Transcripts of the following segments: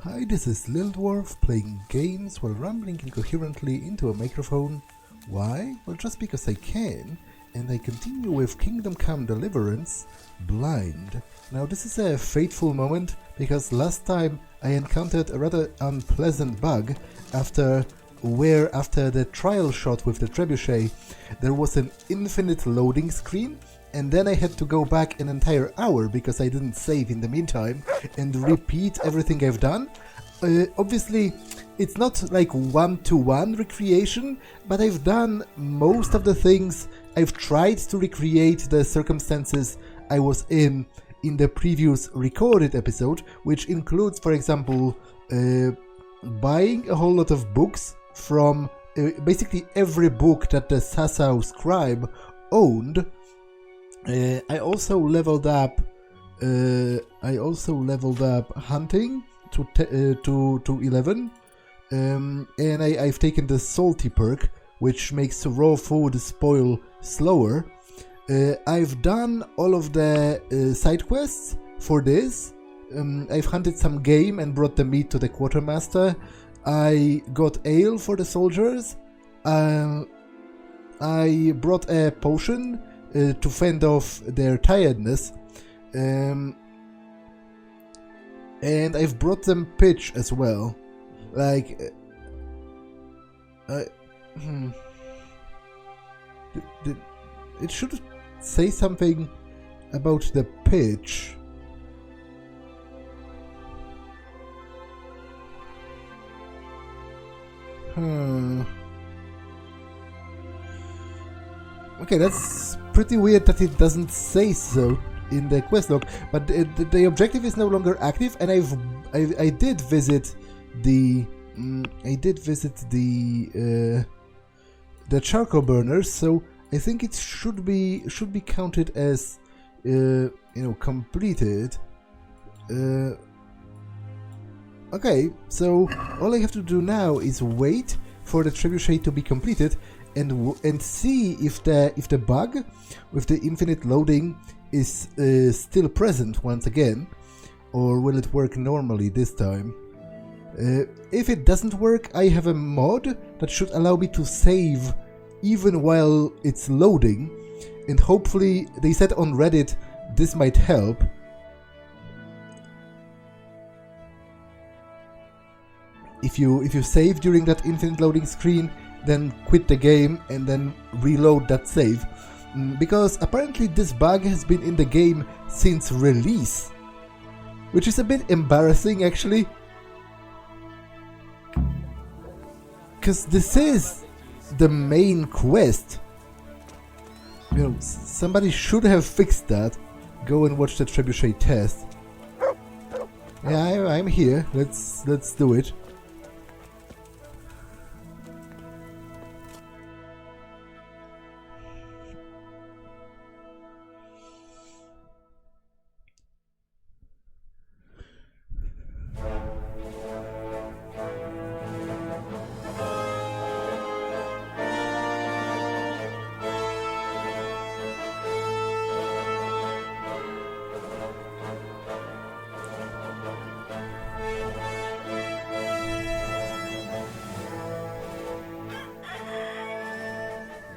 Hi, this is Little Dwarf playing games while rambling incoherently into a microphone. Why? Well, just because I can, and I continue with Kingdom Come Deliverance, Blind. Now this is a fateful moment, because last time I encountered a rather unpleasant bug after the trial shot with the trebuchet there was an infinite loading screen, and then I had to go back an entire hour because I didn't save in the meantime and repeat everything I've done. Obviously, it's not like one-to-one recreation, but I've done most of the things. I've tried to recreate the circumstances I was in the previous recorded episode, which includes, for example, buying a whole lot of books from basically every book that the Sasau scribe owned. I also leveled up hunting to 11, and I've taken the salty perk, which makes raw food spoil slower. I've done all of the side quests for this. I've hunted some game and brought the meat to the quartermaster. I got ale for the soldiers. I brought a potion to fend off their tiredness. And I've brought them pitch as well. Like, it should say something about the pitch. Okay, that's pretty weird that it doesn't say so in the quest log, but the objective is no longer active, and I did visit the charcoal burners, so I think it should be counted as completed. Okay, so all I have to do now is wait for the trebuchet to be completed and see if the bug with the infinite loading is still present once again, or will it work normally this time. If it doesn't work, I have a mod that should allow me to save even while it's loading, and hopefully, they said on Reddit, this might help. If you save during that infinite loading screen, then quit the game and then reload that save. Because apparently this bug has been in the game since release, which is a bit embarrassing actually. Because this is the main quest. Somebody should have fixed that. Go and watch the trebuchet test. Yeah, I'm here. Let's do it.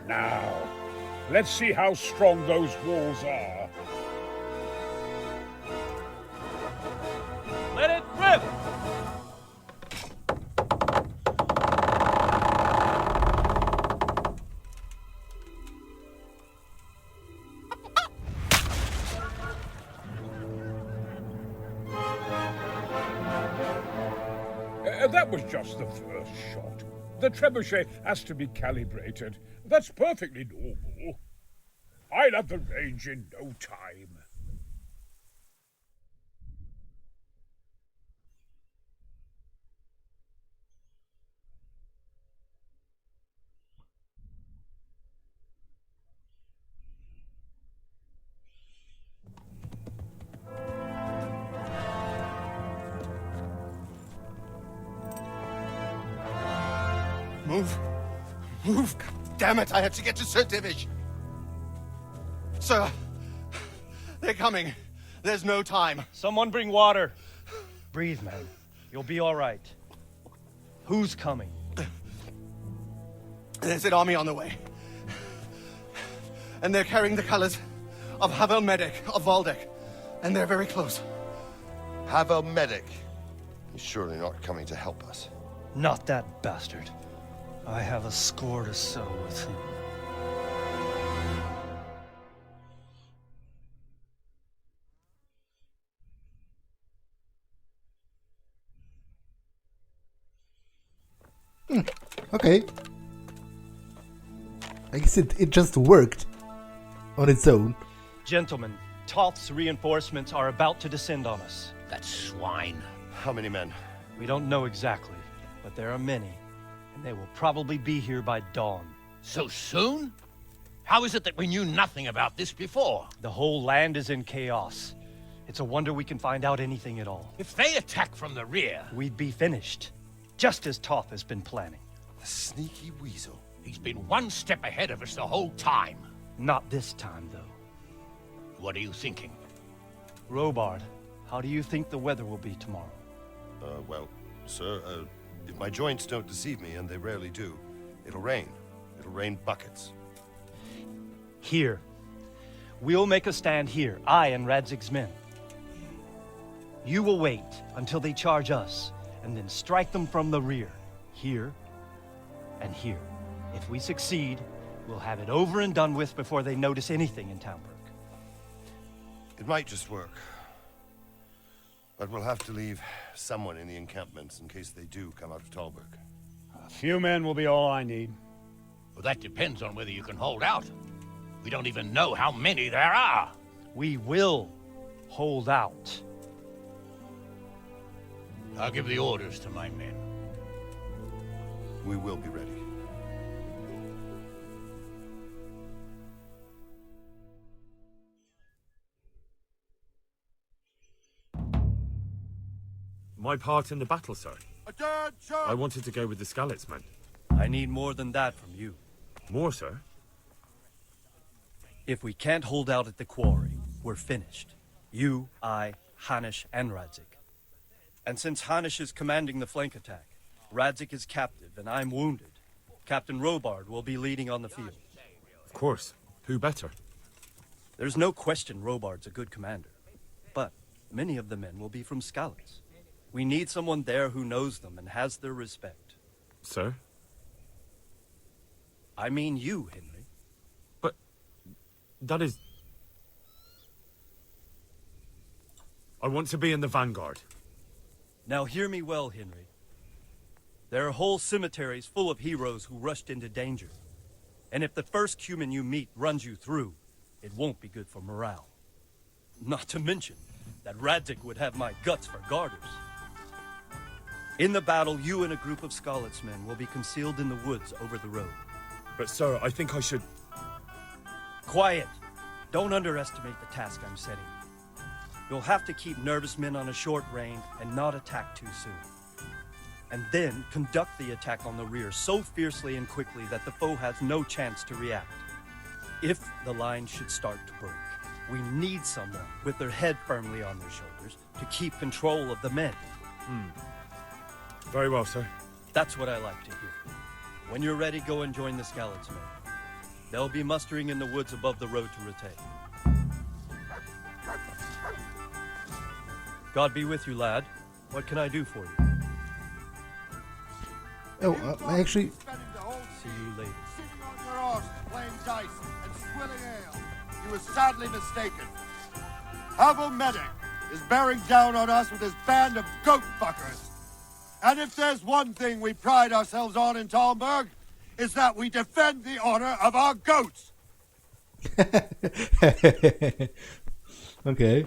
Now, let's see how strong those walls are. Let it rip! That was just the first shot. The trebuchet has to be calibrated. That's perfectly normal. I'll have the range in no time. Move! God damn it, I have to get to Sir Divish! Sir, they're coming. There's no time. Someone bring water. Breathe, man. You'll be all right. Who's coming? There's an army on the way. And they're carrying the colors of Havel Medic of Valdek. And they're very close. Havel Medic. He's surely not coming to help us. Not that bastard. I have a score to settle with him. Okay. I guess it just worked on its own. Gentlemen, Toth's reinforcements are about to descend on us. That swine. How many men? We don't know exactly, but there are many, and they will probably be here by dawn. So soon? How is it that we knew nothing about this before? The whole land is in chaos. It's a wonder we can find out anything at all. If they attack from the rear... We'd be finished, just as Toth has been planning. The sneaky weasel. He's been one step ahead of us the whole time. Not this time, though. What are you thinking? Robard, how do you think the weather will be tomorrow? Well, sir, if my joints don't deceive me, and they rarely do, it'll rain. It'll rain buckets. Here. We'll make a stand here, I and Radzig's men. You will wait until they charge us, and then strike them from the rear. Here, and here. If we succeed, we'll have it over and done with before they notice anything in Townburg. It might just work. But we'll have to leave someone in the encampments in case they do come out of Talberg. A few men will be all I need. Well, that depends on whether you can hold out. We don't even know how many there are. We will hold out. I'll give the orders to my men. We will be ready. My part in the battle, sir. I wanted to go with the Skalitz men. I need more than that from you. More, sir? If we can't hold out at the quarry, we're finished. You, I, Hanish, and Radzik. And since Hanish is commanding the flank attack, Radzik is captive and I'm wounded, Captain Robard will be leading on the field. Of course. Who better? There's no question Robard's a good commander, but many of the men will be from Skalitz. We need someone there who knows them and has their respect. Sir? I mean you, Henry. But that is... I want to be in the vanguard. Now hear me well, Henry. There are whole cemeteries full of heroes who rushed into danger. And if the first Cuman you meet runs you through, it won't be good for morale. Not to mention that Radzik would have my guts for garters. In the battle, you and a group of Skalitz men will be concealed in the woods over the road. But sir, I think I should... Quiet! Don't underestimate the task I'm setting. You'll have to keep nervous men on a short range and not attack too soon. And then conduct the attack on the rear so fiercely and quickly that the foe has no chance to react. If the line should start to break, we need someone with their head firmly on their shoulders to keep control of the men. Very well, sir. That's what I like to hear. When you're ready, go and join the Skalitz men. They'll be mustering in the woods above the road to Rete. God be with you, lad. What can I do for you? Oh, I actually... See you later. Sitting on your arse, playing dice and swilling ale. You were sadly mistaken. Havel Medic is bearing down on us with his band of goat fuckers. And if there's one thing we pride ourselves on in Talmberg, is that we defend the honor of our goats. Okay.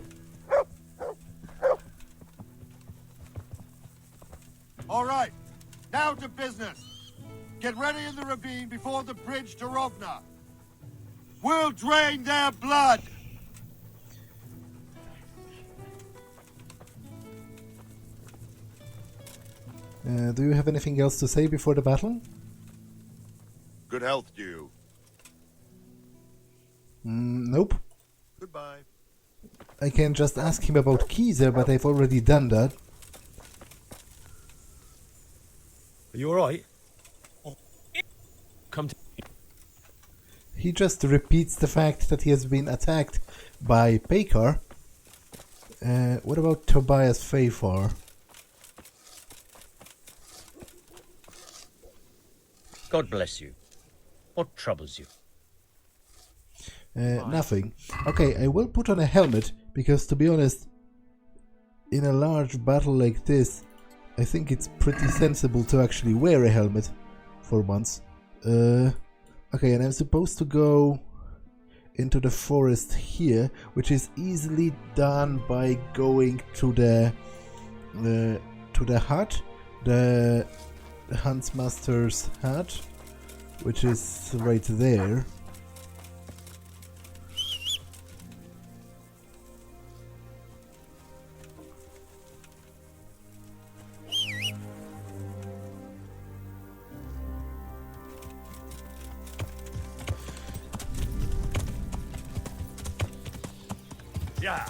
All right, now to business. Get ready in the ravine before the bridge to Rovna. We'll drain their blood. Do you have anything else to say before the battle? Good health to you. Nope. Goodbye. I can just ask him about Kieser, but I've already done that. Are you alright? Come to... He just repeats the fact that he has been attacked by Baker. What about Tobias Fayfar? God bless you. What troubles you? Nothing. Okay, I will put on a helmet, because to be honest, in a large battle like this, I think it's pretty sensible to actually wear a helmet for once. Okay, and I'm supposed to go into the forest here, which is easily done by going to the hut, the Huntsmaster's hut, which is right there. Yeah.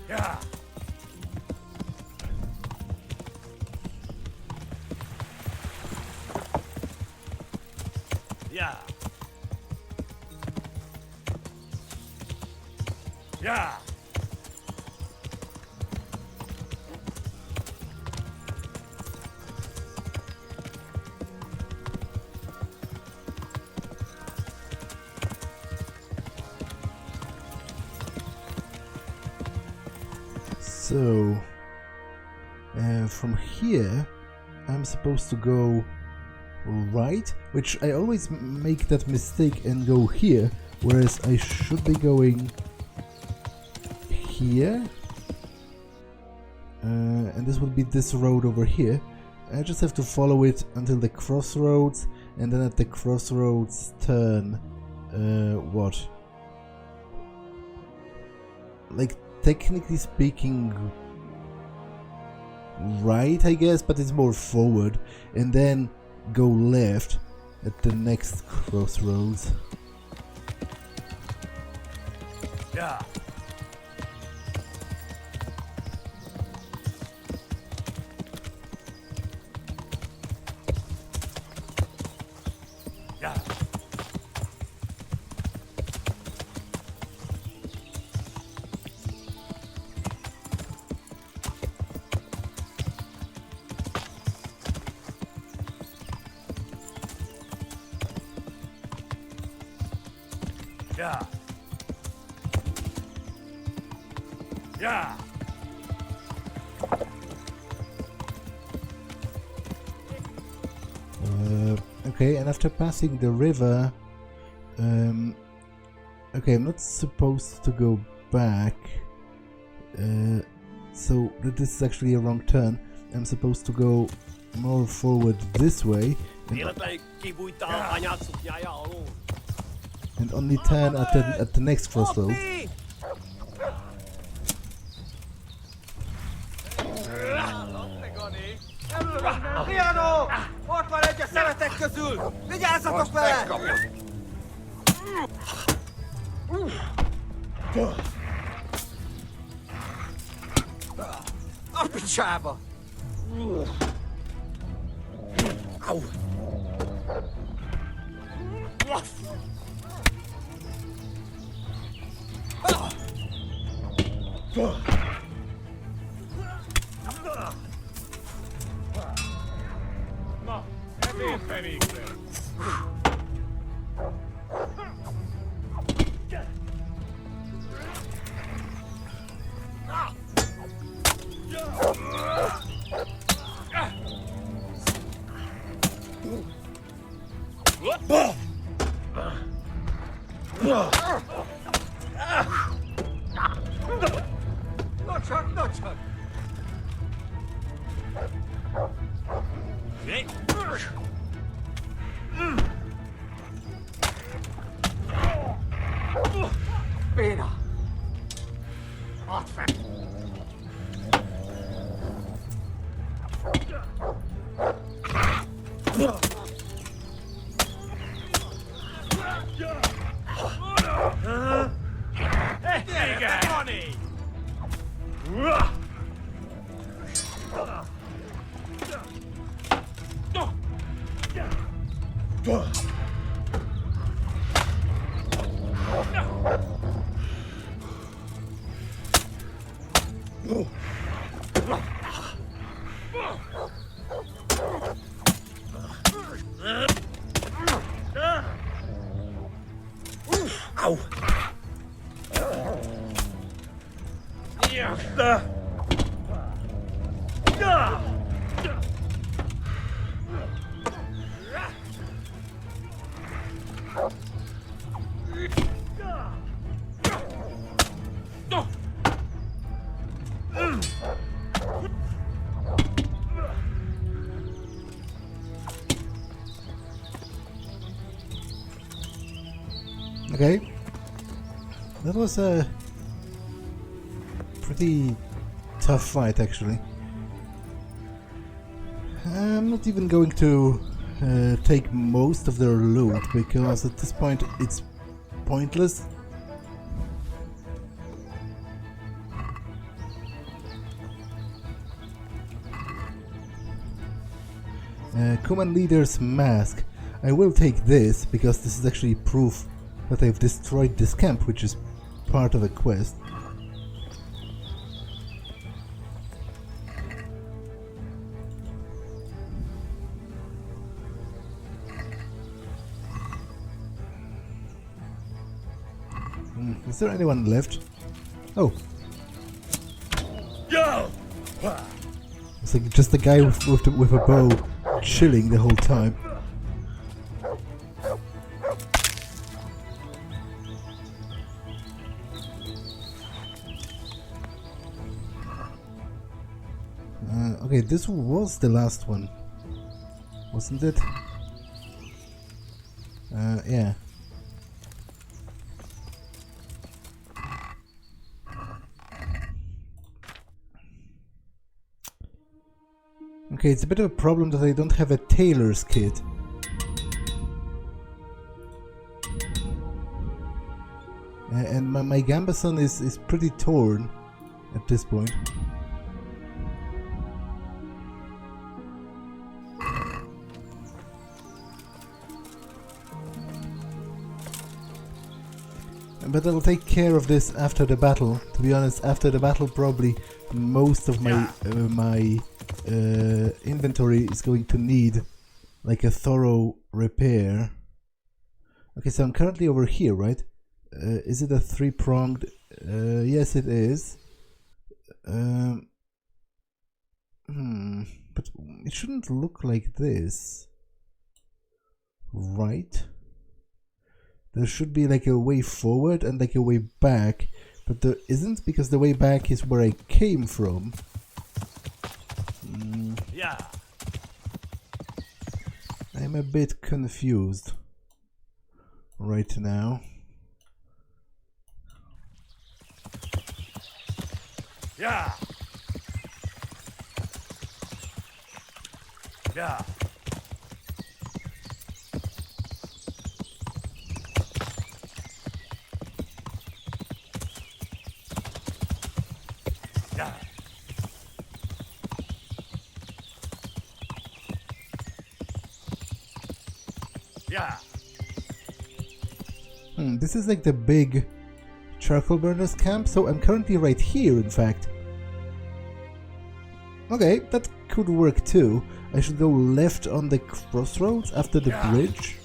Yeah. Yeah. Yeah. So, from here, I'm supposed to go right, which I always make that mistake and go here, whereas I should be going here, and this would be this road over here. I just have to follow it until the crossroads, and then at the crossroads turn, what? Like, technically speaking, right, I guess, but it's more forward, and then go left at the next crossroads. Yeah. Yeah. Yeah. Yeah. Okay, and after passing the river, okay, I'm not supposed to go back, so this is actually a wrong turn. I'm supposed to go more forward this way, and only turn at the next crossroads. Piano! Ott van egy a szemetek közül! Vigyázzatok vele! A picsába! Au! Béna! Add fel! Ow! Okay. That was a pretty tough fight, actually. I'm not even going to take most of their loot, because at this point it's pointless. Cuman leader's mask. I will take this, because this is actually proof that I've destroyed this camp, which is part of a quest. Is there anyone left? Oh. It's like just the guy with a bow chilling the whole time. Okay, this was the last one, wasn't it? Yeah. Okay, it's a bit of a problem that I don't have a tailor's kit. And my gambeson is pretty torn at this point. But I'll take care of this after the battle. To be honest, after the battle, probably most of my inventory is going to need like a thorough repair. Okay, so I'm currently over here, right? Is it a three-pronged? Yes, it is. But it shouldn't look like this, right? There should be like a way forward and like a way back, but there isn't, because the way back is where I came from. Yeah. I'm a bit confused right now. Yeah. Yeah. Yeah. This is like the big charcoal burners camp, so I'm currently right here, in fact. Okay, that could work too. I should go left on the crossroads after the bridge.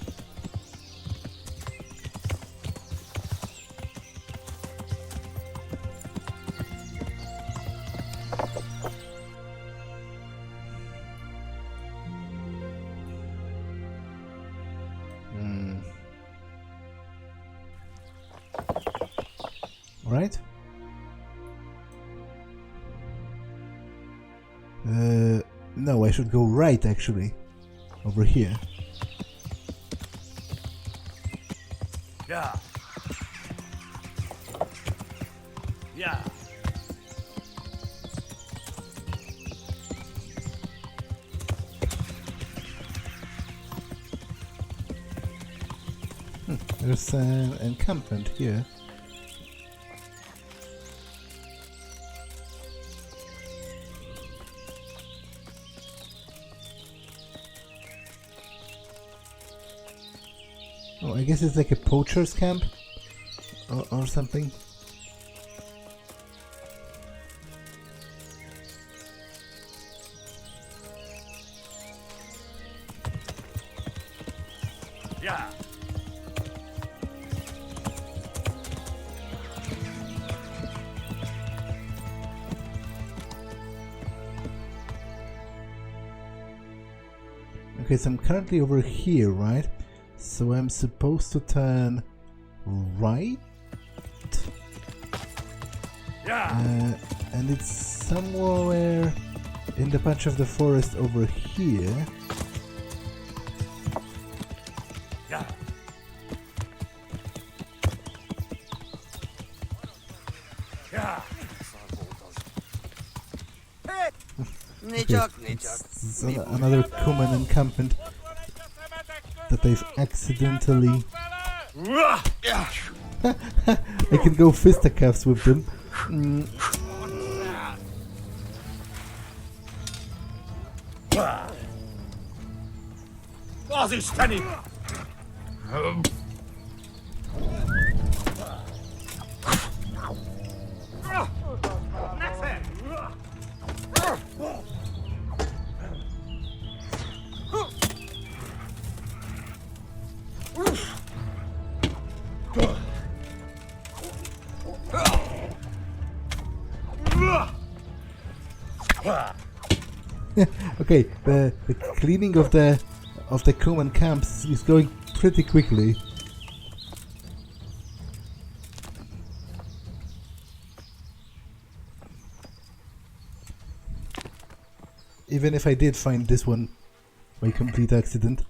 Right? No, I should go right, actually. Over here. Yeah. Yeah. There's an encampment here. Oh, I guess it's like a poacher's camp or something. Yeah. Okay, so I'm currently over here, right? So I'm supposed to turn right? Yeah. And it's somewhere in the patch of the forest over here. Yeah. Yeah. It's another Cuman encampment that I've accidentally... I can go fisticuffs with them. Was ist denn? Okay, the cleaning of the Cuman camps is going pretty quickly. Even if I did find this one by complete accident.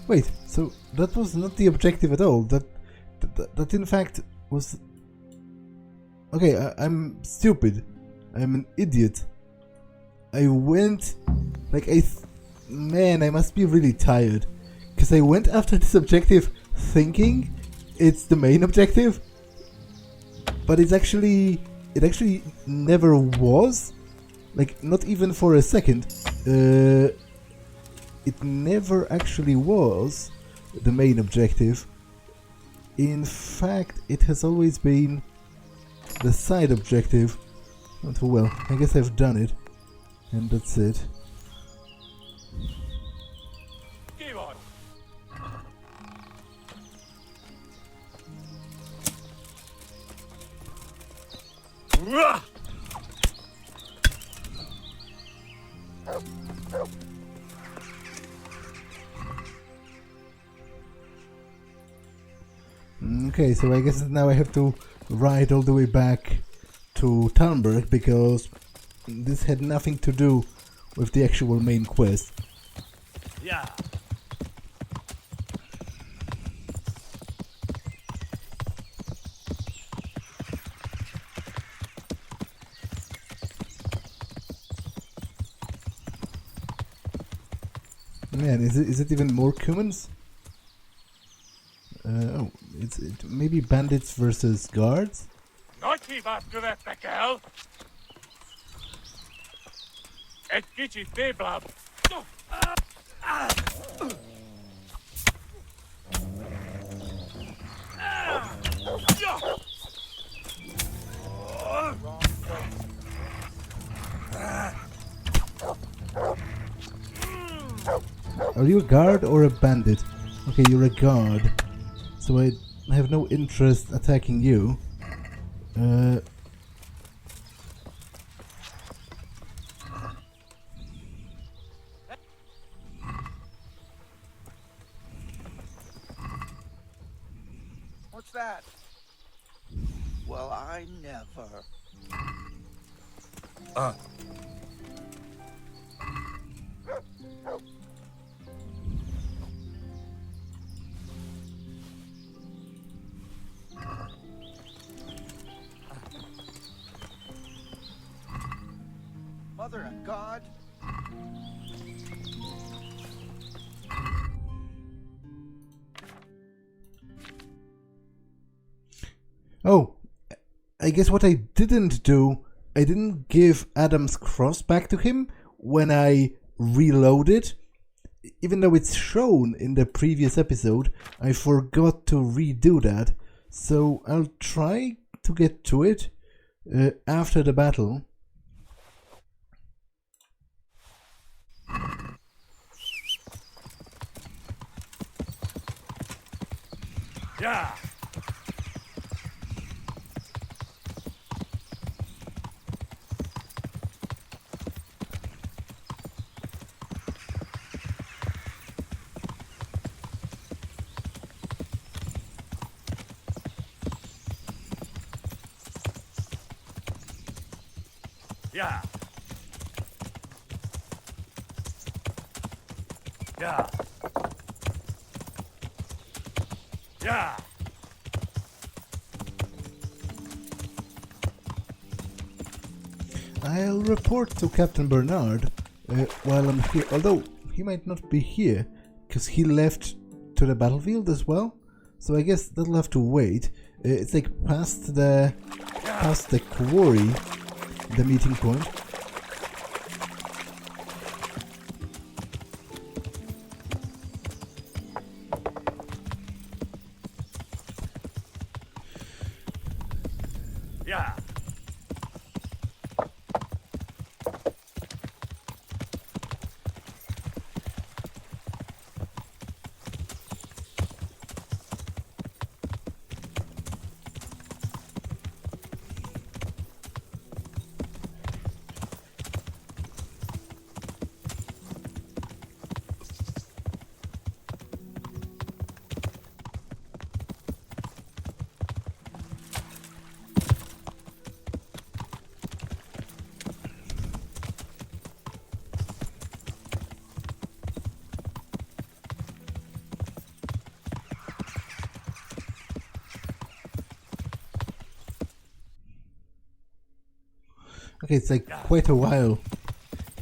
Wait, so that was not the objective at all. That in fact was... Okay, I'm stupid. I'm an idiot. I went... Like, man, I must be really tired. Because I went after this objective thinking it's the main objective. But it's actually... It actually never was. Like, not even for a second. It never actually was the main objective. In fact, it has always been the side objective. Oh, well, I guess I've done it. And that's it. Okay, so I guess now I have to ride all the way back to Talmberg because this had nothing to do with the actual main quest. Yeah. Man, is it even more Cumans? Oh, it's maybe bandits versus guards? Nochi was gewet, Kerl. Et geht in de blab. Are you a guard or a bandit? Okay, you're a guard. So I have no interest attacking you. What's that? Well, I never. Mother of God. Oh, guess what I didn't do, I didn't give Adam's cross back to him when I reloaded. Even though it's shown in the previous episode, I forgot to redo that. So I'll try to get to it after the battle. Yeah. Yeah. Yeah. Yeah. I'll report to Captain Bernard while I'm here, although he might not be here, because he left to the battlefield as well, so I guess that'll have to wait. It's like past the quarry, the meeting point. Yeah. Okay, it's like quite a while.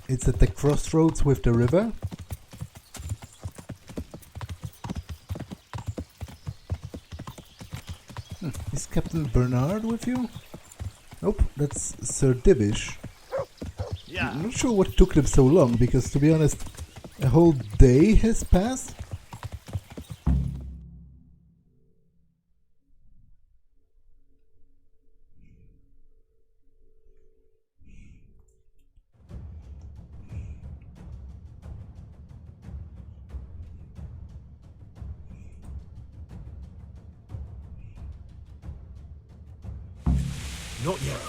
It's at the crossroads with the river. Is Captain Bernard with you? Nope, that's Sir Divish. Yeah. I'm not sure what took them so long, because to be honest, a whole day has passed. Not yet.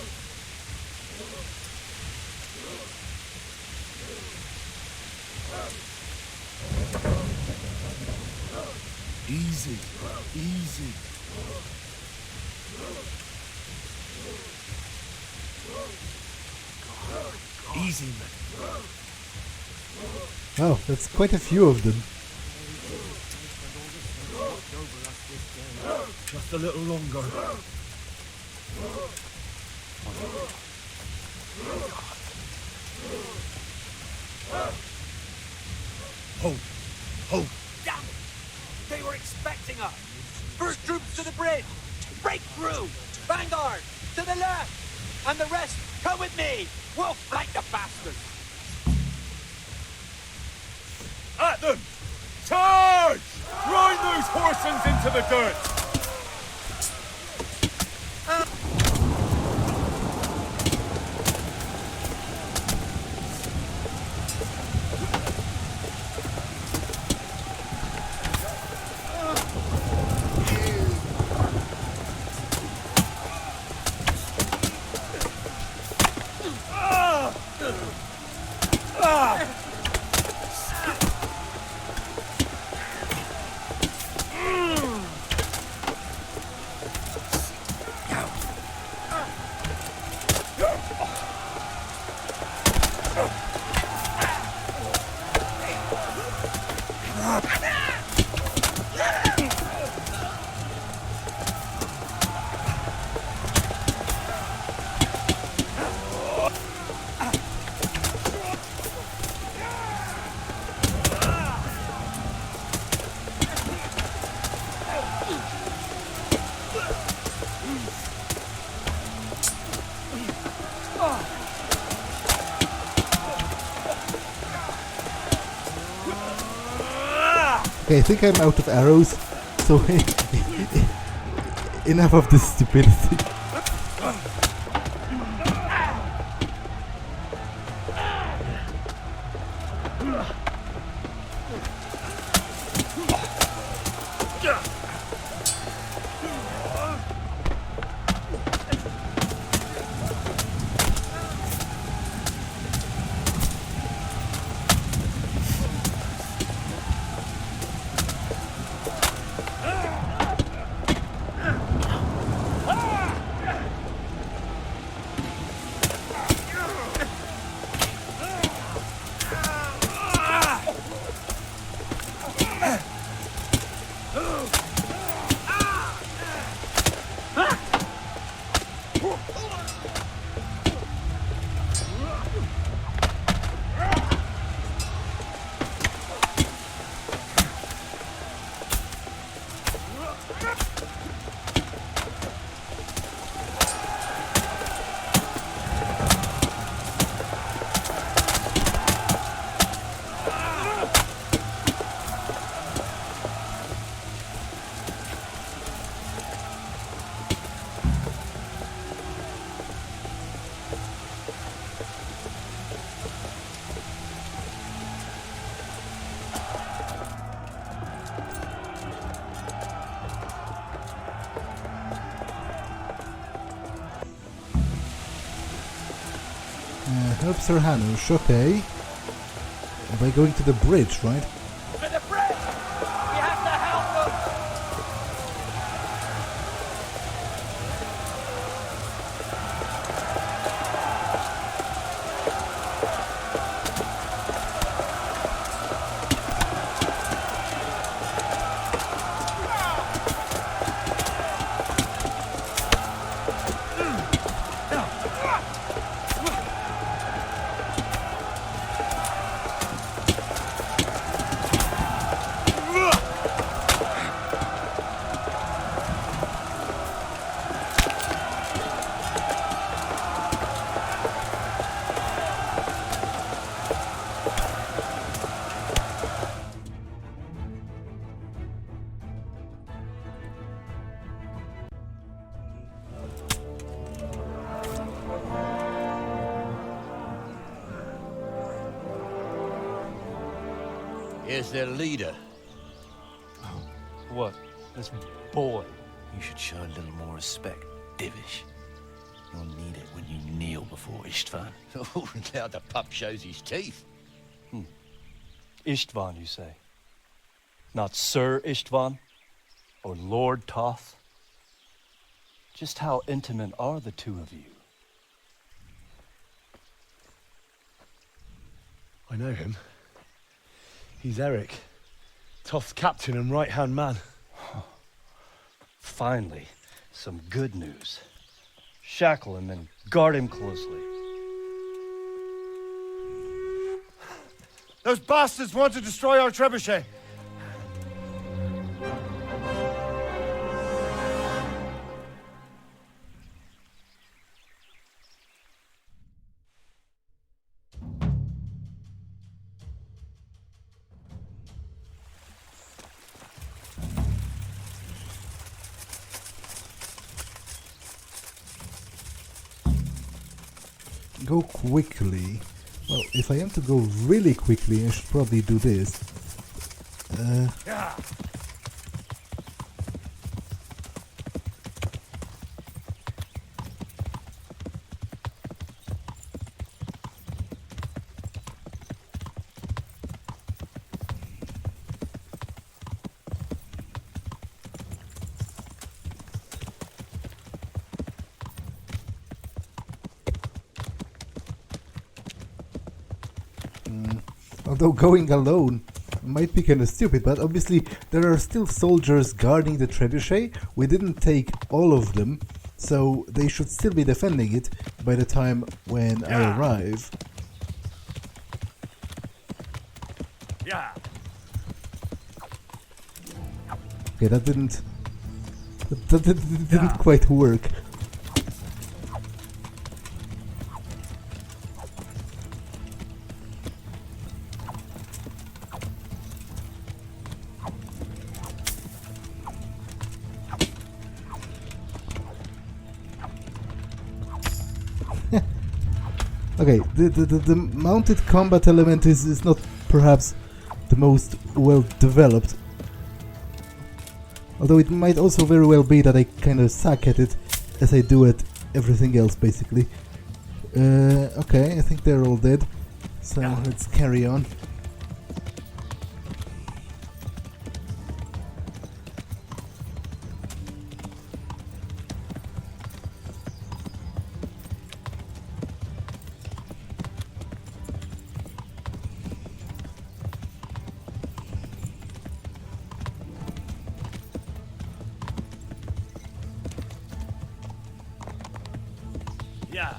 Easy, easy. Easy, man. Wow, that's quite a few of them. Just a little longer. Hold. Hold. Damn it! They were expecting us! First troops to the bridge! Break through! Vanguard! To the left! And the rest, come with me! We'll flank the bastards! At them! Charge! Grind those horsens into the dirt! Okay, I think I'm out of arrows, so enough of this stupidity. Help Sir Hanush, okay. By going to the bridge, right? To the bridge! We have to help them! Here's their leader. What? This boy? You should show a little more respect, Divish. You'll need it when you kneel before Istvan. Oh, now the pup shows his teeth. Istvan, you say? Not Sir Istvan? Or Lord Toth? Just how intimate are the two of you? I know him. He's Erik, Toth's captain and right-hand man. Finally, some good news. Shackle him and guard him closely. Those bastards want to destroy our trebuchet. Go quickly. Well, if I am to go really quickly, I should probably do this. Although going alone might be kind of stupid, but obviously there are still soldiers guarding the trebuchet. We didn't take all of them, so they should still be defending it by the time when I arrive. Okay, that didn't quite work. Okay, the mounted combat element is not perhaps the most well developed. Although it might also very well be that I kind of suck at it as I do at everything else basically. Okay, I think they're all dead. So let's carry on. Yeah.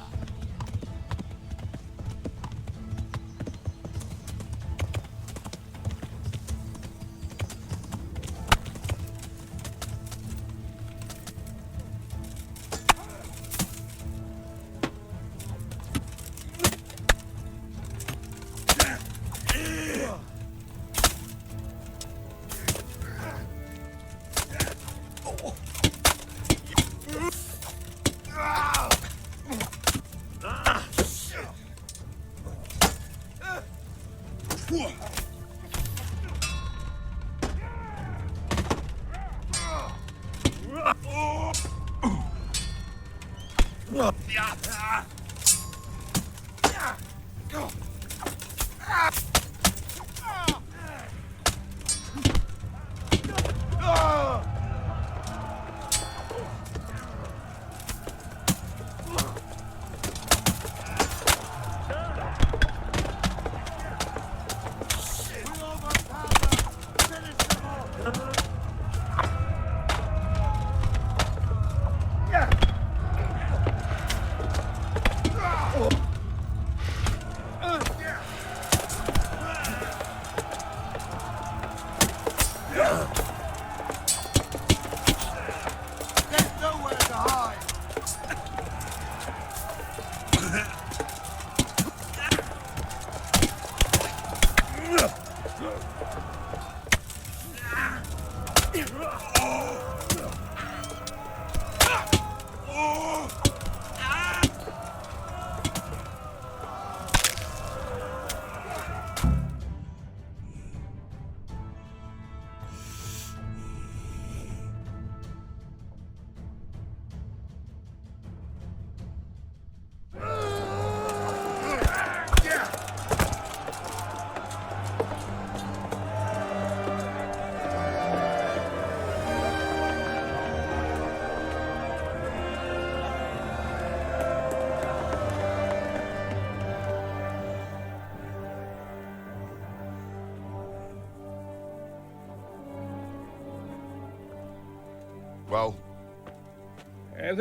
Well,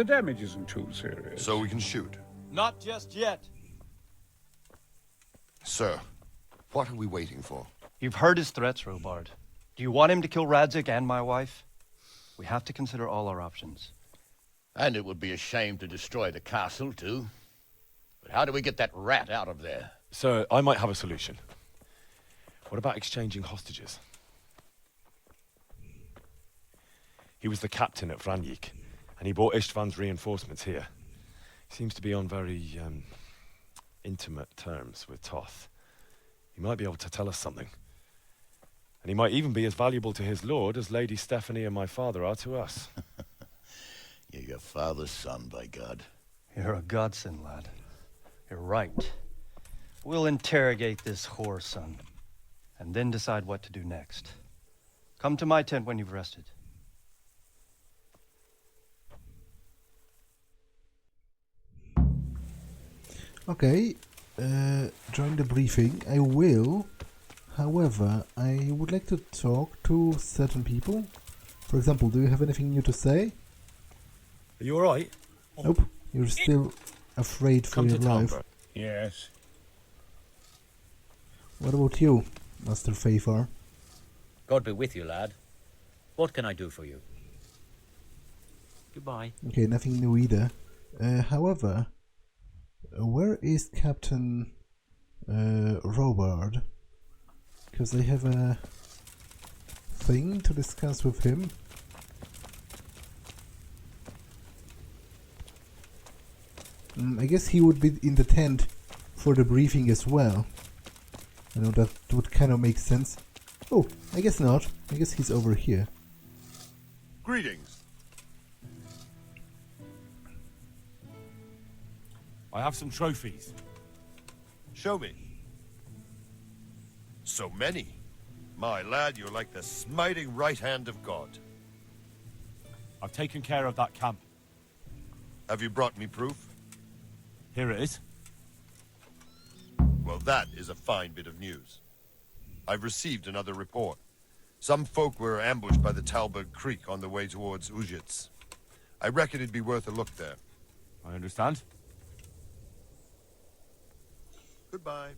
The damage isn't too serious. so we can shoot. Not just yet. Sir, what are we waiting for? You've heard his threats, Robard. Do you want him to kill Radzig and my wife? We have to consider all our options. And it would be a shame to destroy the castle, too. But how do we get that rat out of there? Sir, I might have a solution. What about exchanging hostages? He was the captain at Vranjik, and he brought Istvan's reinforcements here. He seems to be on very, intimate terms with Toth. He might be able to tell us something. And he might even be as valuable to his lord as Lady Stephanie and my father are to us. You're your father's son, by God. You're a godsend, lad. You're right. We'll interrogate this whore, son, and then decide what to do next. Come to my tent when you've rested. Okay, during the briefing I will, however, I would like to talk to certain people. For example, do you have anything new to say? Are you alright? Nope, you're still afraid for your life. Yes. What about you, Master Fafar? God be with you, lad. What can I do for you? Goodbye. Okay, nothing new either. However, where is Captain Robard? Because I have a thing to discuss with him. I guess he would be in the tent for the briefing as well. I know that would kind of make sense. Oh, I guess not. I guess he's over here. Greetings. I have some trophies. Show me. So many. My lad, you're like the smiting right hand of God. I've taken care of that camp. Have you brought me proof? Here it is. Well, that is a fine bit of news. I've received another report. Some folk were ambushed by the Talbot Creek on the way towards Ujits. I reckon it'd be worth a look there. I understand. Goodbye.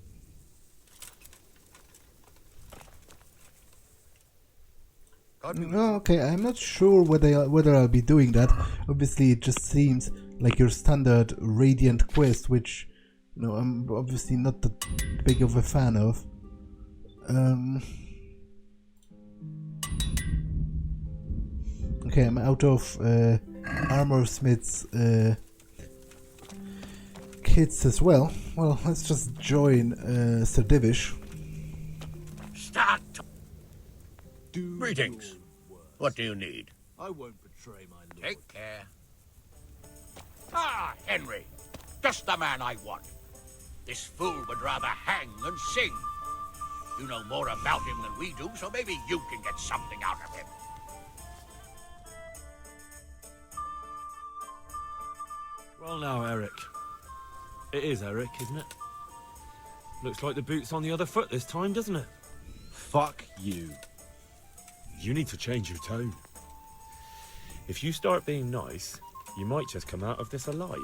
No, okay, I'm not sure whether I'll be doing that. Obviously, it just seems like your standard Radiant quest, which, you know, I'm obviously not that big of a fan of. Okay, I'm out of Armor Smith's kits as well. Well, let's just join Sir Divish. Start! Greetings. What do you need? I won't betray my lord. Take care. Ah, Henry. Just the man I want. This fool would rather hang than sing. You know more about him than we do, so maybe you can get something out of him. Well now, Erik. It is Erik, isn't it? Looks like the boot's on the other foot this time, doesn't it? Fuck you. You need to change your tone. If you start being nice, you might just come out of this alive.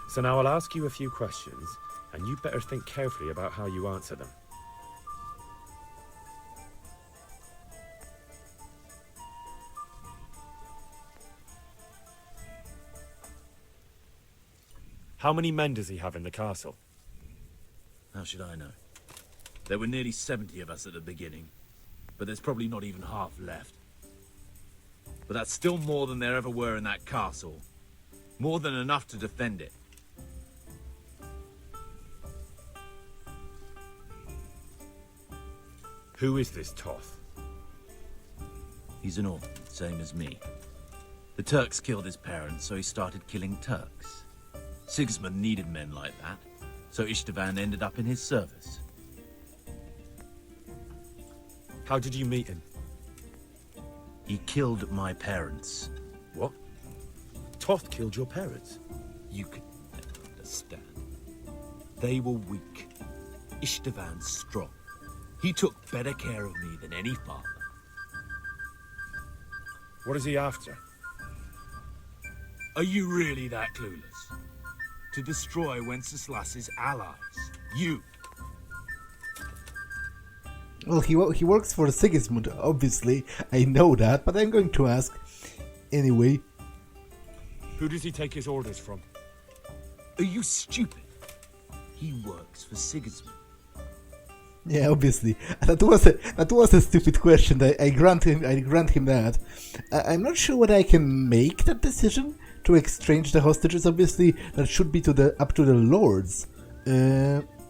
So now I'll ask you a few questions, and you better think carefully about how you answer them. How many men does he have in the castle? How should I know? There were nearly 70 of us at the beginning, but there's probably not even half left. But that's still more than there ever were in that castle. More than enough to defend it. Who is this Toth? He's an orphan, same as me. The Turks killed his parents, so he started killing Turks. Sigismund needed men like that, so Istvan ended up in his service. How did you meet him? He killed my parents. What? Toth killed your parents? You can never understand. They were weak. Istvan's strong. He took better care of me than any father. What is he after? Are you really that clueless? To destroy Wenceslas's allies. You. Well, he works for Sigismund, obviously. I know that, but I'm going to ask anyway. Who does he take his orders from? Are you stupid? He works for Sigismund. Yeah, obviously. That was a stupid question. I grant him that. I'm not sure whether I can make that decision to exchange the hostages. Obviously, that should be up to the lords.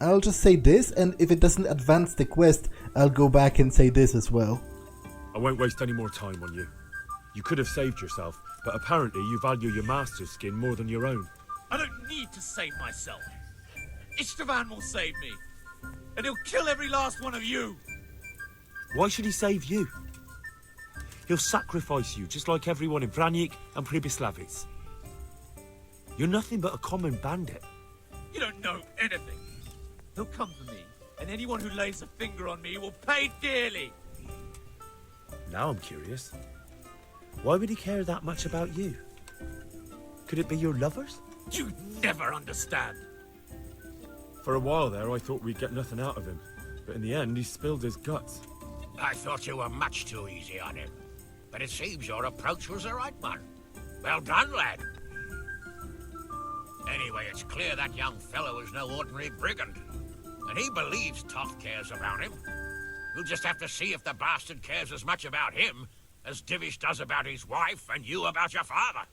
I'll just say this, and if it doesn't advance the quest, I'll go back and say this as well. I won't waste any more time on you. You could have saved yourself, but apparently you value your master's skin more than your own. I don't need to save myself. Istvan will save me. And he'll kill every last one of you. Why should he save you? He'll sacrifice you, just like everyone in Vranyik and Pribyslavitz. You're nothing but a common bandit. You don't know anything. He'll come for me, and anyone who lays a finger on me will pay dearly. Now I'm curious. Why would he care that much about you? Could it be your lovers? You never understand. For a while there, I thought we'd get nothing out of him. But in the end, he spilled his guts. I thought you were much too easy on him. But it seems your approach was the right one. Well done, lad. Anyway, it's clear that young fellow is no ordinary brigand. And he believes Toth cares about him. We'll just have to see if the bastard cares as much about him as Divish does about his wife and you about your father.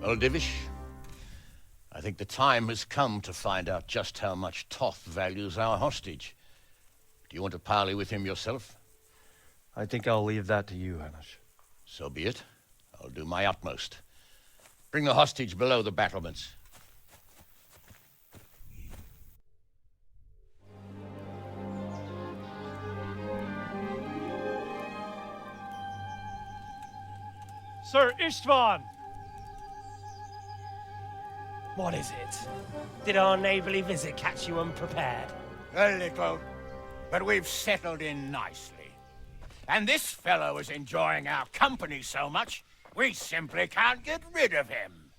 Well, Divish, I think the time has come to find out just how much Toth values our hostage. Do you want to parley with him yourself? I think I'll leave that to you, Hanish. So be it. I'll do my utmost. Bring the hostage below the battlements. Sir Istvan! What is it? Did our neighborly visit catch you unprepared? A little, but we've settled in nicely. And this fellow is enjoying our company so much, we simply can't get rid of him.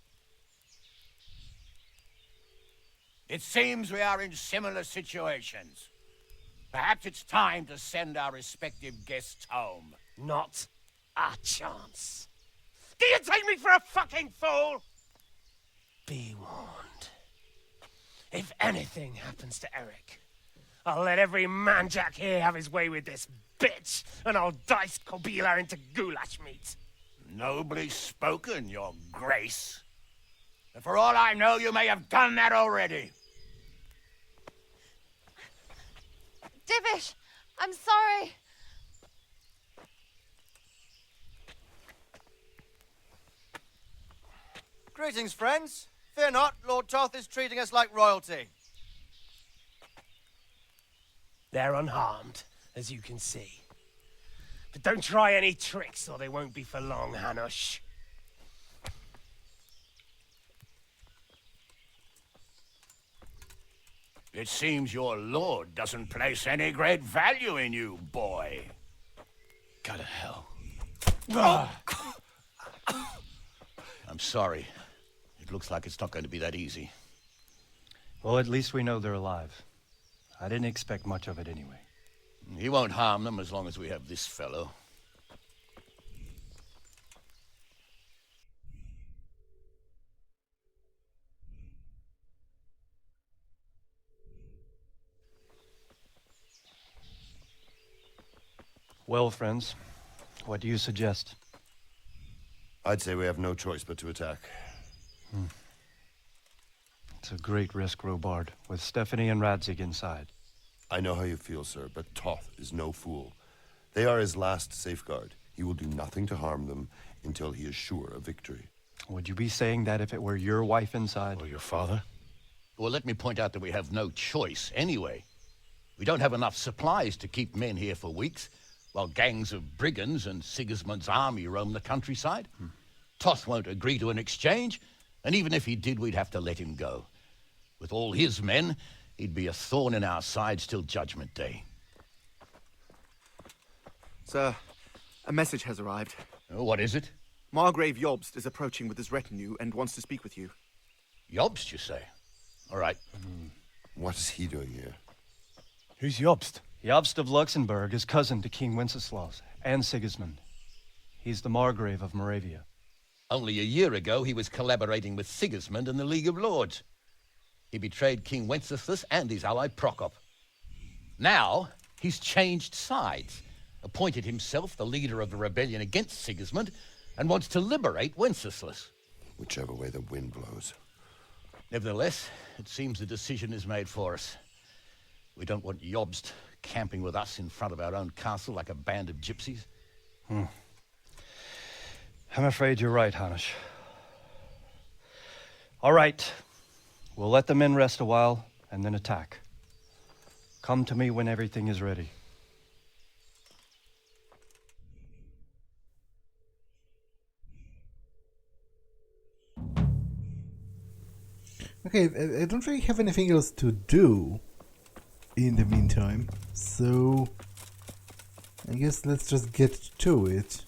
It seems we are in similar situations. Perhaps it's time to send our respective guests home. Not a chance. Do you take me for a fucking fool? Be warned. If anything happens to Erik, I'll let every manjack here have his way with this bitch, and I'll dice Kobila into goulash meat. Nobly spoken, your grace. But for all I know, you may have done that already. Divish, I'm sorry. Greetings, friends. Fear not, Lord Toth is treating us like royalty. They're unharmed, as you can see. But don't try any tricks, or they won't be for long, Hanush. It seems your lord doesn't place any great value in you, boy. Go to hell. I'm sorry. It looks like it's not going to be that easy. Well, at least we know they're alive. I didn't expect much of it anyway. He won't harm them as long as we have this fellow. Well, friends, what do you suggest? I'd say we have no choice but to attack. It's a great risk, Robard, with Stephanie and Radzig inside. I know how you feel, sir, but Toth is no fool. They are his last safeguard. He will do nothing to harm them until he is sure of victory. Would you be saying that if it were your wife inside? Or your father? Well, let me point out that we have no choice anyway. We don't have enough supplies to keep men here for weeks, while gangs of brigands and Sigismund's army roam the countryside. Toth won't agree to an exchange, and even if he did, we'd have to let him go. With all his men, he'd be a thorn in our sides till Judgment Day. Sir, a message has arrived. Oh, what is it? Margrave Jobst is approaching with his retinue and wants to speak with you. Jobst, you say? All right. What is he doing here? Who's Jobst? Jobst of Luxembourg is cousin to King Wenceslaus and Sigismund. He's the Margrave of Moravia. Only a year ago, he was collaborating with Sigismund and the League of Lords. He betrayed King Wenceslas and his ally Prokop. Now, he's changed sides, appointed himself the leader of the rebellion against Sigismund, and wants to liberate Wenceslas. Whichever way the wind blows. Nevertheless, it seems the decision is made for us. We don't want Jobst camping with us in front of our own castle like a band of gypsies. I'm afraid you're right, Hanish. All right. We'll let the men rest a while, and then attack. Come to me when everything is ready. Okay, I don't really have anything else to do in the meantime, so I guess let's just get to it.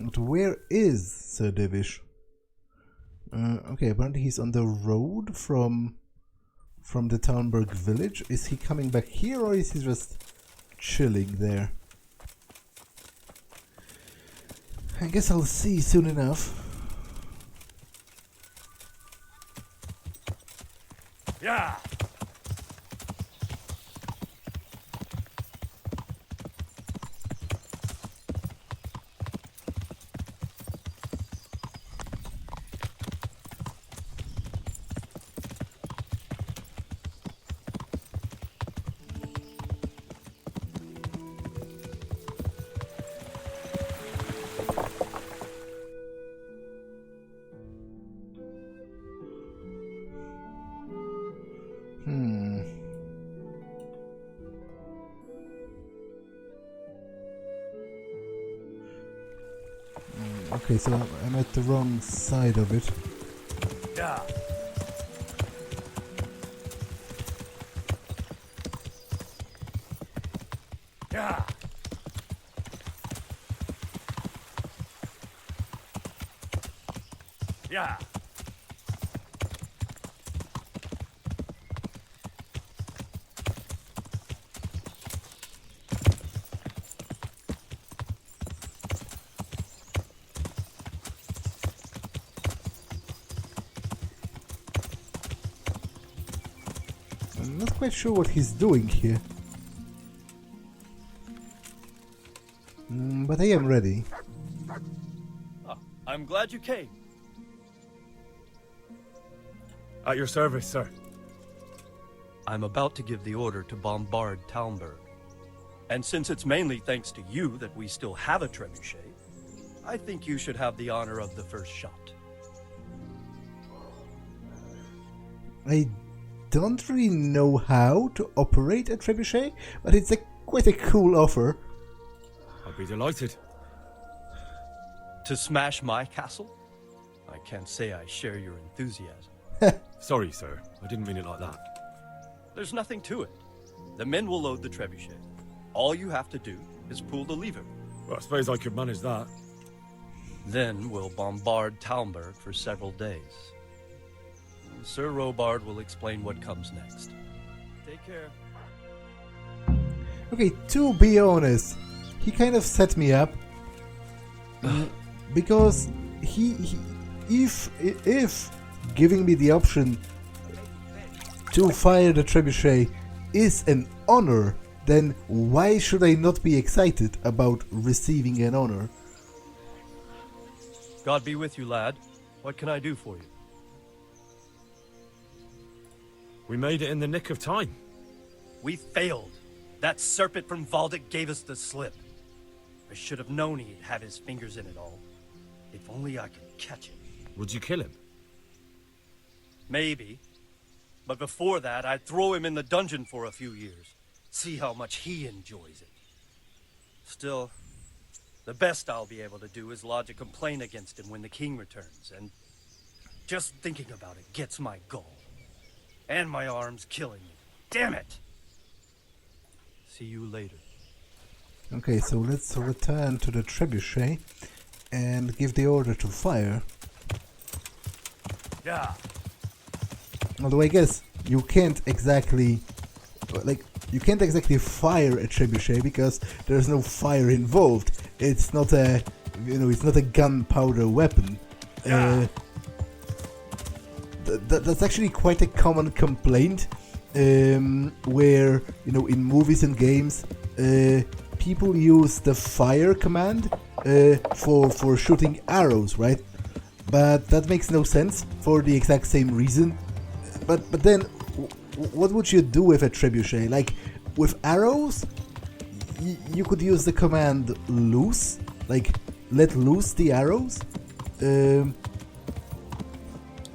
But where is Sir Divish? Okay, apparently he's on the road from the Townburg village. Is he coming back here, or is he just chilling there? I guess I'll see soon enough. Yeah. Okay, so I'm at the wrong side of it. Yeah. Yeah. Yeah. I'm not quite sure what he's doing here. But I am ready. Oh, I'm glad you came. At your service, sir. I'm about to give the order to bombard Talmberg. And since it's mainly thanks to you that we still have a trebuchet, I think you should have the honor of the first shot. I don't really know how to operate a trebuchet, but it's quite a cool offer. I'd be delighted. To smash my castle? I can't say I share your enthusiasm. Sorry, sir. I didn't mean it like that. There's nothing to it. The men will load the trebuchet. All you have to do is pull the lever. Well, I suppose I could manage that. Then we'll bombard Talmberg for several days. Sir Robard will explain what comes next. Take care. Okay, to be honest, he kind of set me up. Because if giving me the option to fire the trebuchet is an honor, then why should I not be excited about receiving an honor? God be with you, lad. What can I do for you? We made it in the nick of time. We failed. That serpent from Valdic gave us the slip. I should have known he'd have his fingers in it all. If only I could catch him. Would you kill him? Maybe. But before that, I'd throw him in the dungeon for a few years. See how much he enjoys it. Still, the best I'll be able to do is lodge a complaint against him when the king returns, and just thinking about it gets my gall. And my arm's killing me. Damn it! See you later. Okay, so let's return to the trebuchet and give the order to fire. Yeah. Although I guess you can't exactly fire a trebuchet because there's no fire involved. It's not a it's not a gunpowder weapon. Yeah. That's actually quite a common complaint, where in movies and games, people use the fire command for shooting arrows, right? But that makes no sense for the exact same reason. But then, what would you do with a trebuchet? Like with arrows, you could use the command loose, like let loose the arrows.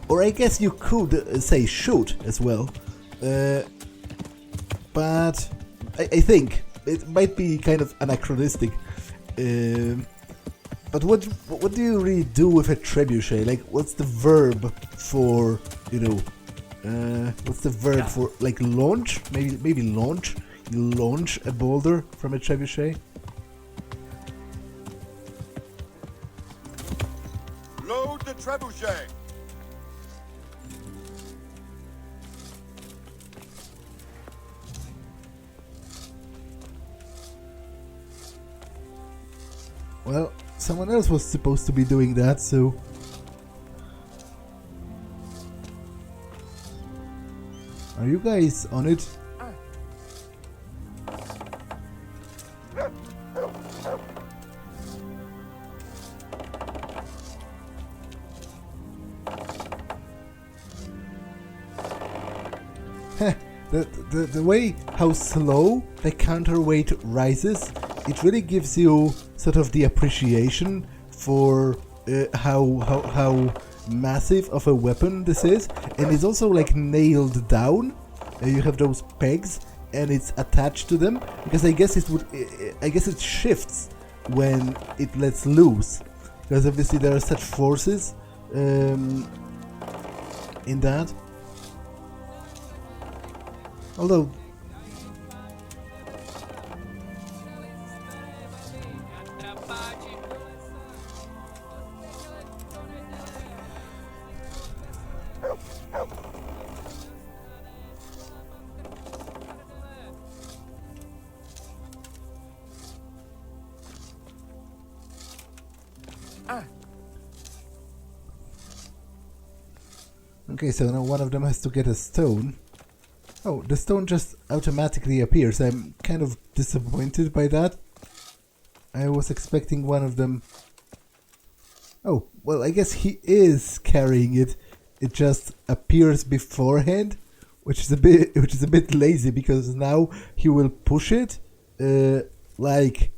Or I guess you could say shoot as well, but I think it might be kind of anachronistic. But what do you really do with a trebuchet? Like, what's the verb for what's the verb for like launch? Maybe launch. You launch a boulder from a trebuchet. Load the trebuchet. Well, someone else was supposed to be doing that, so... Are you guys on it? The way how slow the counterweight rises, it really gives you sort of the appreciation for how massive of a weapon this is, and it's also like nailed down. You have those pegs, and it's attached to them because I guess it shifts when it lets loose. because obviously there are such forces in that. Although okay, so now one of them has to get a stone. Oh, the stone just automatically appears. I'm kind of disappointed by that. I was expecting one of them... Oh, well, I guess he is carrying it. It just appears beforehand, which is a bit lazy, because now he will push it like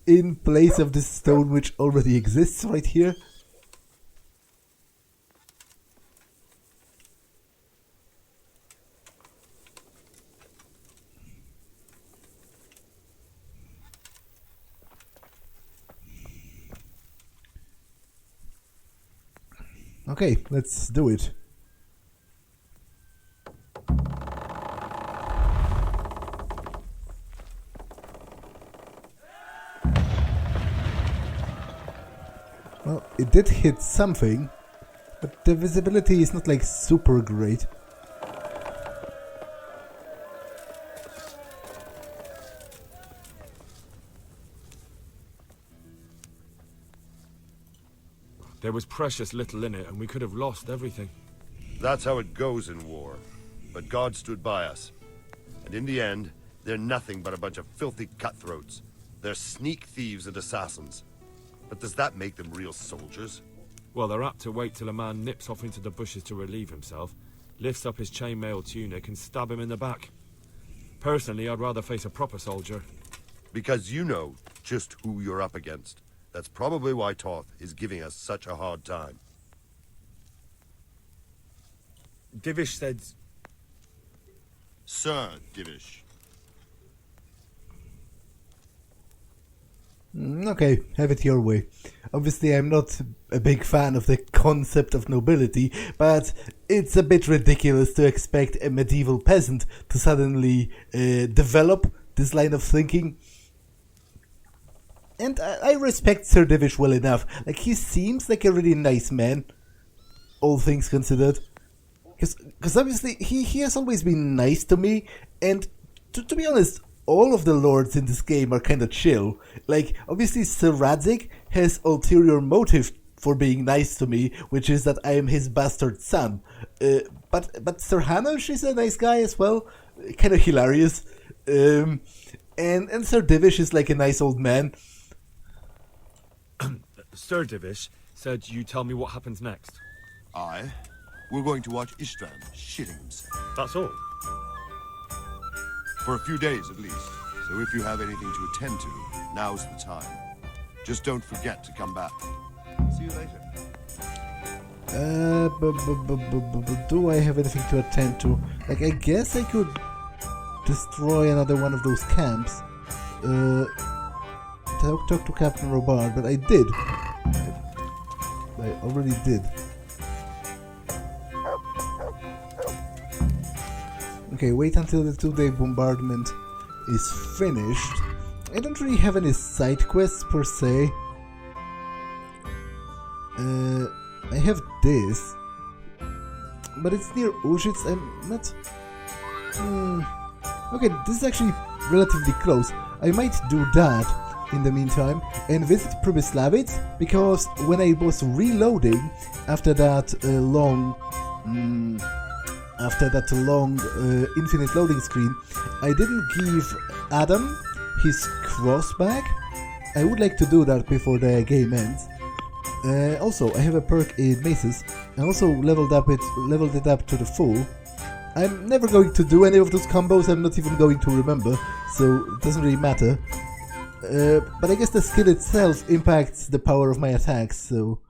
in place of this stone which already exists right here. Okay, let's do it. Well, it did hit something, but the visibility is not like super great. There was precious little in it, and we could have lost everything. That's how it goes in war. But God stood by us. And in the end, they're nothing but a bunch of filthy cutthroats. They're sneak thieves and assassins. But does that make them real soldiers? Well, they're apt to wait till a man nips off into the bushes to relieve himself, lifts up his chainmail tunic and stab him in the back. Personally, I'd rather face a proper soldier. Because you know just who you're up against. That's probably why Toth is giving us such a hard time. Divish said... Sir Divish. Okay, have it your way. Obviously, I'm not a big fan of the concept of nobility, but it's a bit ridiculous to expect a medieval peasant to suddenly develop this line of thinking. And I respect Sir Divish well enough. Like, he seems like a really nice man, all things considered. Because obviously, he has always been nice to me, and to be honest, all of the lords in this game are kind of chill. Like, obviously, Sir Radzik has ulterior motive for being nice to me, which is that I am his bastard son. But Sir Hanush is a nice guy as well, kind of hilarious. And Sir Divish is like a nice old man. Sir Divish said you tell me what happens next. Aye. We're going to watch Istvan shitting himself. That's all? For a few days at least. So if you have anything to attend to, now's the time. Just don't forget to come back. See you later. Do I have anything to attend to? Like, I guess I could destroy another one of those camps. Talk to Captain Robard, but I did. I already did. Okay, wait until the 2-day bombardment is finished. I don't really have any side quests per se. I have this, but it's near Ujits. I'm not... Okay, this is actually relatively close. I might do that in the meantime and visit Przemysławiec, because when I was reloading after that long infinite loading screen, I didn't give Adam his cross back. I would like to do that before the game ends. Also, I have a perk in Maces. I also leveled it up to the full. I'm never going to do any of those combos. I'm not even going to remember, so it doesn't really matter. But I guess the skill itself impacts the power of my attacks, so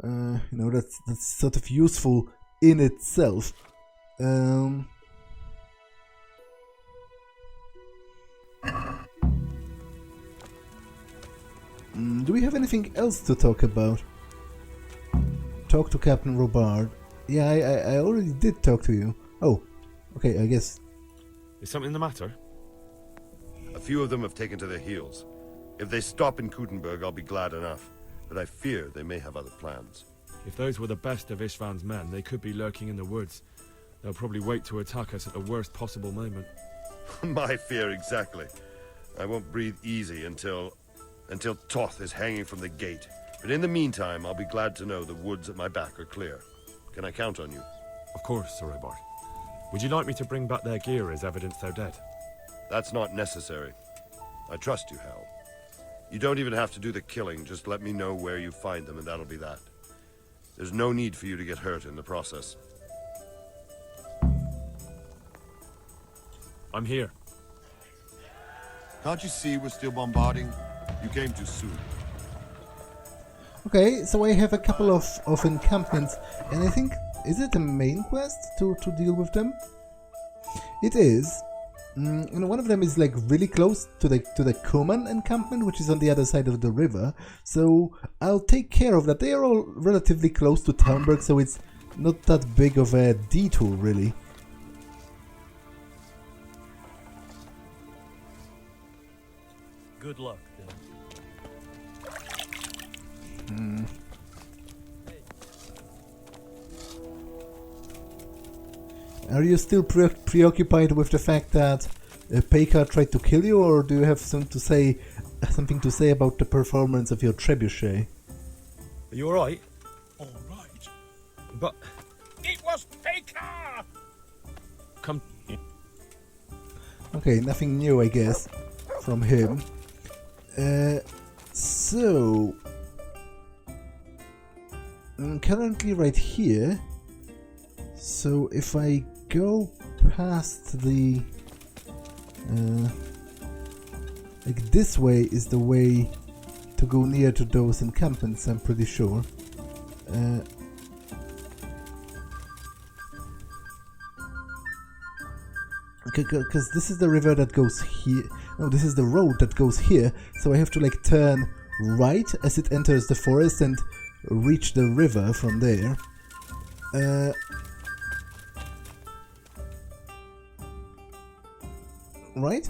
you know, that's sort of useful in itself. Do we have anything else to talk about? Talk to Captain Robard. Yeah, I already did talk to you. Oh, okay, I guess. Is something the matter? A few of them have taken to their heels. If they stop in Kutenberg, I'll be glad enough. But I fear they may have other plans. If those were the best of Istvan's men, they could be lurking in the woods. They'll probably wait to attack us at the worst possible moment. My fear exactly. I won't breathe easy until Toth is hanging from the gate. But in the meantime, I'll be glad to know the woods at my back are clear. Can I count on you? Of course, Sir Robard. Would you like me to bring back their gear as evidence they're dead? That's not necessary. I trust you, Hal. You don't even have to do the killing, just let me know where you find them and that'll be that. There's no need for you to get hurt in the process. I'm here. Can't you see we're still bombarding? You came too soon. Okay, so I have a couple of encampments, and I think, is it a main quest to deal with them? It is. And one of them is like really close to the Cuman encampment, which is on the other side of the river. So I'll take care of that. They are all relatively close to Townburg, so it's not that big of a detour, really. Good luck, Hmm. Are you still preoccupied with the fact that Pekka tried to kill you, or do you have something to say about the performance of your trebuchet? Are you alright? All right. But... It was Pekka! Come... Okay, nothing new, I guess, from him. So... I'm currently right here. So if I go past the... like this way is the way to go near to those encampments, I'm pretty sure. Because this is the river that goes here. No, this is the road that goes here. So I have to like turn right as it enters the forest and reach the river from there. Right?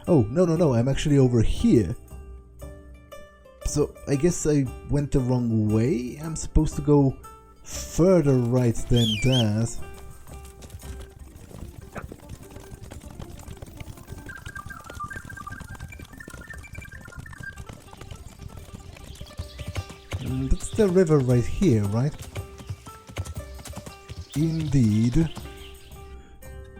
Oh, no, I'm actually over here. So I guess I went the wrong way. I'm supposed to go further right than that. That's the river right here, right? Indeed.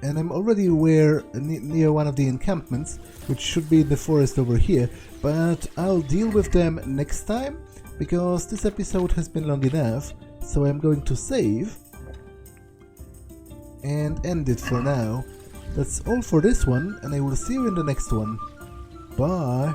And I'm already near one of the encampments, which should be in the forest over here, but I'll deal with them next time, because this episode has been long enough, so I'm going to save and end it for now. That's all for this one, and I will see you in the next one. Bye!